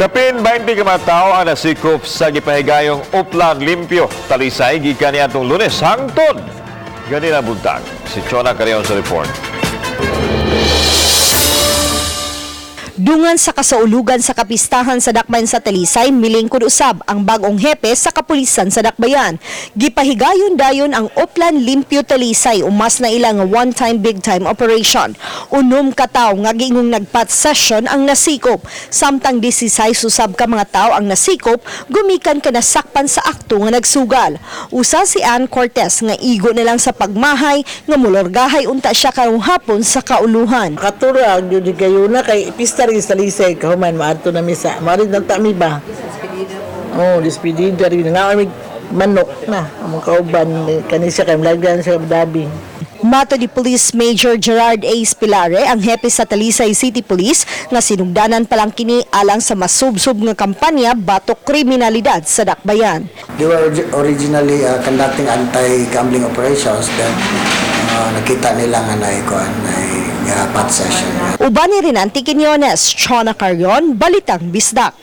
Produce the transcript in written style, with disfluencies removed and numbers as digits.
Kapin 20 ka mga tao ang nasikop sa gipahigayong Uplan Limpyo, Talisay, gikan niya itong Lunes hangtod. Ganina buntag. Si Chona Carrion sa report. Dungan sa kasaulugan sa kapistahan sa Dakbayan sa Talisay, milingkod usab ang bagong hepe sa kapulisan sa Dakbayan. Gipahigayon dayon ang Uplan Limpyo Talisay umas na ilang one-time big-time operation. Unom ka tawo nga giingong nagpat session ang nasikop. Samtang 16 usab ka mga tawo ang nasikop, gumikan ka nasakpan sa akto nga nagsugal. Usa si Ann Cortez nga igo na lang sa pagmahay nga mulorgahay unta siya karong hapon sa kauluhan. Katura gyud kayo na kay pista rin sa Talisay kahuman maadto na misa. Marid nang tami ba? Oh, despedida rin nga kami manok na ang kauban kanisa kay lagyan sa Dabi. Mato di Police Major Gerard A. Spilare, ang hepe sa Talisay City Police, nga sinugdanan palang kini alang sa masubsob nga kampanya batok kriminalidad sa Dakbayan. They were originally conducting anti-gambling operations, then nakita nila nga na pat session. Uban ni rin Antiquiniones, Chona Carrion, Balitang Bisdak.